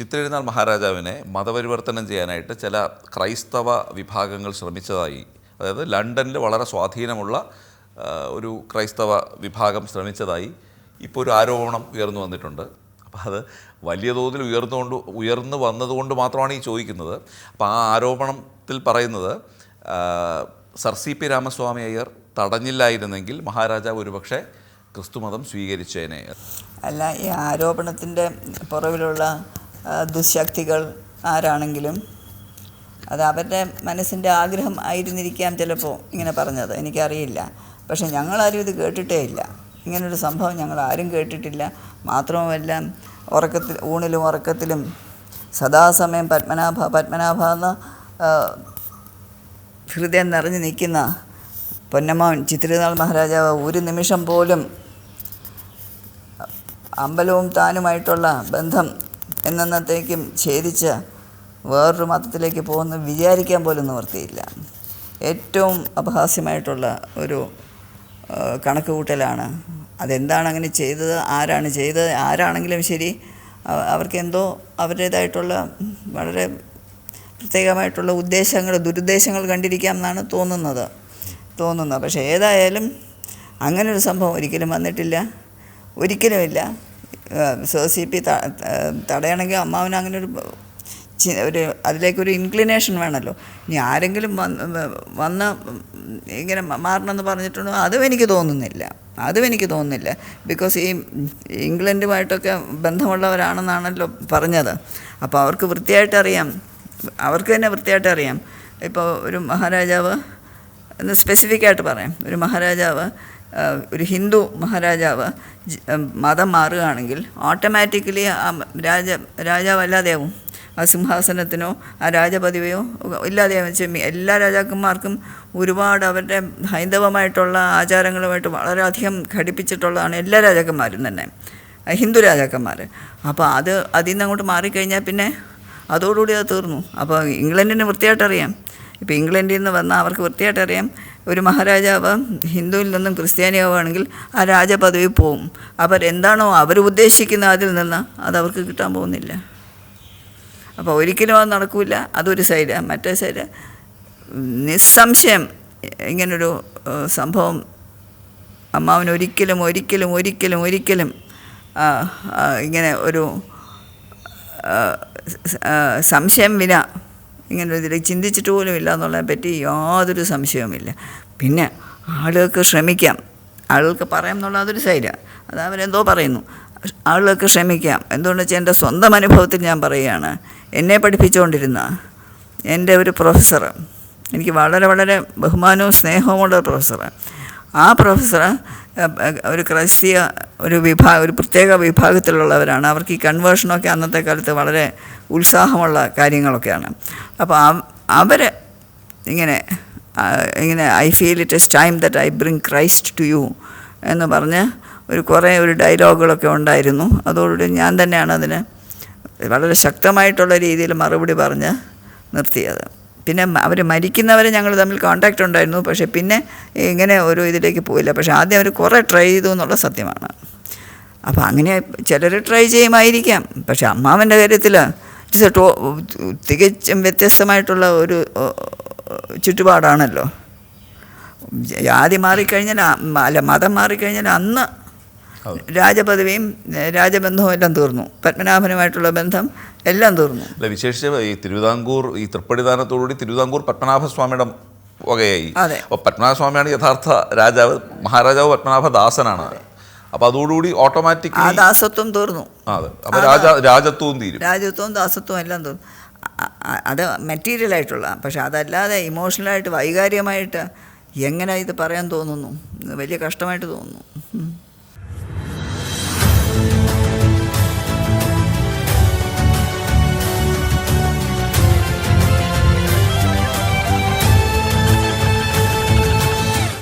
ചിത്തിരനാൾ മഹാരാജാവിനെ മതപരിവർത്തനം ചെയ്യാനായിട്ട് ചില ക്രൈസ്തവ വിഭാഗങ്ങൾ ശ്രമിച്ചതായി, അതായത് ലണ്ടനിൽ വളരെ സ്വാധീനമുള്ള ഒരു ക്രൈസ്തവ വിഭാഗം ശ്രമിച്ചതായി ഇപ്പോൾ ഒരു ആരോപണം ഉയർന്നു വന്നിട്ടുണ്ട്. അപ്പോൾ അത് വലിയ തോതിൽ ഉയർന്നു വന്നതുകൊണ്ട് മാത്രമാണ് ഈ ചോദിക്കുന്നത്. അപ്പോൾ ആ ആരോപണത്തിൽ പറയുന്നത് sir C P Ramaswami Iyer തടഞ്ഞില്ലായിരുന്നെങ്കിൽ മഹാരാജാവ് ഒരുപക്ഷെ ക്രിസ്തുമതം സ്വീകരിച്ചേനെ. അല്ല, ഈ ആരോപണത്തിൻ്റെ പുറകിലുള്ള ദുശക്തികൾ ആരാണെങ്കിലും അത് അവരുടെ മനസ്സിൻ്റെ ആഗ്രഹം ആയിരുന്നിരിക്കാം ചിലപ്പോൾ ഇങ്ങനെ പറഞ്ഞത്, എനിക്കറിയില്ല. പക്ഷെ ഞങ്ങളാരും ഇത് കേട്ടിട്ടേ ഇല്ല. ഇങ്ങനൊരു സംഭവം ഞങ്ങൾ ആരും കേട്ടിട്ടില്ല. മാത്രവുമല്ല, ഊണിലും ഉറക്കത്തിലും സദാസമയം പത്മനാഭ എന്ന ഹൃദയം നിറഞ്ഞു നിൽക്കുന്ന പൊന്നമ്മാവൻ ചിത്തിരനാൾ മഹാരാജാവ് ഒരു നിമിഷം പോലും അമ്പലവും താനുമായിട്ടുള്ള ബന്ധം എന്നത്തേക്കും ഛേദിച്ച് വേറൊരു മതത്തിലേക്ക് പോകുന്ന വിചാരിക്കാൻ പോലും നിവൃത്തിയില്ല. ഏറ്റവും അപഹാസ്യമായിട്ടുള്ള ഒരു കണക്ക് കൂട്ടലാണ്. അതെന്താണ് അങ്ങനെ ചെയ്തത്, ആരാണ് ചെയ്തത്, ആരാണെങ്കിലും ശരി, അവർക്കെന്തോ അവരുടേതായിട്ടുള്ള വളരെ പ്രത്യേകമായിട്ടുള്ള ദുരുദ്ദേശങ്ങൾ കണ്ടിരിക്കാം എന്നാണ് തോന്നുന്നത്. പക്ഷേ ഏതായാലും അങ്ങനൊരു സംഭവം ഒരിക്കലും വന്നിട്ടില്ല, ഒരിക്കലുമില്ല. സർ സി പി തടയണമെങ്കിൽ അമ്മാവന് അങ്ങനെ ഒരു അതിലേക്കൊരു ഇൻക്ലിനേഷൻ വേണമല്ലോ. ഇനി ആരെങ്കിലും വന്ന് ഇങ്ങനെ മാറണമെന്ന് പറഞ്ഞിട്ടുണ്ടോ, അതും എനിക്ക് തോന്നുന്നില്ല. ബിക്കോസ് ഈ ഇംഗ്ലണ്ടുമായിട്ടൊക്കെ ബന്ധമുള്ളവരാണെന്നാണല്ലോ പറഞ്ഞത്. അപ്പോൾ അവർക്ക് തന്നെ വൃത്തിയായിട്ട് അറിയാം. ഇപ്പോൾ ഒരു മഹാരാജാവ് എന്ന് സ്പെസിഫിക്കായിട്ട് പറയാം, ഒരു മഹാരാജാവ്, ഒരു ഹിന്ദു മഹാരാജാവ് മതം മാറുകയാണെങ്കിൽ ഓട്ടോമാറ്റിക്കലി ആ രാജാവ് അല്ലാതെയാവും. ആ സിംഹാസനത്തിനോ ആ രാജപദവിയോ ഇല്ലാതെയാവും. എല്ലാ രാജാക്കന്മാർക്കും ഒരുപാട് അവരുടെ ഹൈന്ദവമായിട്ടുള്ള ആചാരങ്ങളുമായിട്ട് വളരെയധികം ഘടിപ്പിച്ചിട്ടുള്ളതാണ് എല്ലാ രാജാക്കന്മാരും തന്നെ, ഹിന്ദു രാജാക്കന്മാർ. അപ്പോൾ അതിൽ നിന്ന് അങ്ങോട്ട് മാറിക്കഴിഞ്ഞാൽ പിന്നെ അതോടുകൂടി അത് തീർന്നു. അപ്പോൾ ഇംഗ്ലണ്ടിന് വൃത്തിയായിട്ടറിയാം. ഇപ്പോൾ ഇംഗ്ലണ്ടിൽ നിന്ന് വന്നാൽ അവർക്ക് വൃത്തിയായിട്ടറിയാം, ഒരു മഹാരാജാവ് ഹിന്ദുവിൽ നിന്നും ക്രിസ്ത്യാനിയാവുകയാണെങ്കിൽ ആ രാജപദവി പോവും. അപ്പോൾ എന്താണോ അവർ ഉദ്ദേശിക്കുന്ന അതിൽ നിന്ന് അതവർക്ക് കിട്ടാൻ പോകുന്നില്ല. അപ്പോൾ ഒരിക്കലും അത് നടക്കില്ല. അതൊരു സൈഡ്. മറ്റേ സൈഡ് നിസ്സംശയം ഇങ്ങനൊരു സംഭവം അമ്മാവന് ഒരിക്കലും ഇങ്ങനെ ഒരു സംശയം വിന ഇങ്ങനെ ഇതിലേക്ക് ചിന്തിച്ചിട്ട് പോലും ഇല്ല എന്നുള്ളതിനെ പറ്റി യാതൊരു സംശയവുമില്ല. പിന്നെ ആളുകൾക്ക് പറയാം എന്നുള്ള അതൊരു സൈഡാണ്. അത് അവരെന്തോ പറയുന്നു. ആളുകൾക്ക് ശ്രമിക്കാം. എന്തുകൊണ്ടെന്ന് വെച്ചാൽ എൻ്റെ സ്വന്തം അനുഭവത്തിൽ ഞാൻ പറയുകയാണ്. എന്നെ പഠിപ്പിച്ചുകൊണ്ടിരുന്ന എൻ്റെ ഒരു പ്രൊഫസർ, എനിക്ക് വളരെ വളരെ ബഹുമാനവും സ്നേഹവുമുള്ള പ്രൊഫസർ, ആ പ്രൊഫസർ ഒരു ക്രൈസ്തീയ ഒരു പ്രത്യേക വിഭാഗത്തിലുള്ളവരാണ്. അവർക്ക് ഈ കൺവേർഷനൊക്കെ അന്നത്തെ കാലത്ത് വളരെ ഉത്സാഹമുള്ള കാര്യങ്ങളൊക്കെയാണ്. അപ്പോൾ അവർ ഇങ്ങനെ I feel it is time that I bring Christ to you എന്ന് പറഞ്ഞ് കുറേ ഡയലോഗുകളൊക്കെ ഉണ്ടായിരുന്നു. അതോടുകൂടി ഞാൻ തന്നെയാണ് അതിന് വളരെ ശക്തമായിട്ടുള്ള രീതിയിൽ മറുപടി പറഞ്ഞ് നിർത്തിയത്. പിന്നെ അവർ മരിക്കുന്നവരെ ഞങ്ങൾ തമ്മിൽ കോൺടാക്റ്റ് ഉണ്ടായിരുന്നു. പക്ഷേ പിന്നെ ഇങ്ങനെ ഒരു ഇതിലേക്ക് പോയില്ല. പക്ഷേ ആദ്യം അവർ കുറേ ട്രൈ ചെയ്തു എന്നുള്ള സത്യമാണ്. അപ്പോൾ അങ്ങനെ ചിലർ ട്രൈ ചെയ്യുമായിരിക്കാം. പക്ഷേ അമ്മാവൻ്റെ കാര്യത്തിൽ തികച്ചും വ്യത്യസ്തമായിട്ടുള്ള ഒരു ചുറ്റുപാടാണല്ലോ. ജാതി മാറിക്കഴിഞ്ഞാൽ മതം മാറിക്കഴിഞ്ഞാൽ അന്ന് രാജപദവിയും രാജബന്ധവും എല്ലാം തീർന്നു. പത്മനാഭനുമായിട്ടുള്ള ബന്ധം എല്ലാം തീർന്നു. അല്ല, വിശേഷിച്ച് ഈ തിരുവിതാംകൂർ ഈ തൃപ്പടിദാനത്തോടുകൂടി തിരുവിതാംകൂർ പത്മനാഭസ്വാമിയുടെ വകയായി. അപ്പോൾ പത്മനാഭസ്വാമിയാണ് യഥാർത്ഥ രാജാവ്. മഹാരാജാവ് പത്മനാഭദാസനാണ്. അപ്പോൾ അതോടുകൂടി ഓട്ടോമാറ്റിക്കലി ആ ദാസത്വം തീർന്നു. അതെ, അപ്പോൾ രാജത്വവും തീരും. രാജത്വവും ദാസത്വവും എല്ലാം തീർന്നു. അത് മെറ്റീരിയലായിട്ടുള്ള. പക്ഷെ അതല്ലാതെ ഇമോഷണലായിട്ട് വൈകാരികമായിട്ട് എങ്ങനെ ഇത് പറയാൻ തോന്നുന്നു? വലിയ കഷ്ടമായിട്ട് തോന്നുന്നു.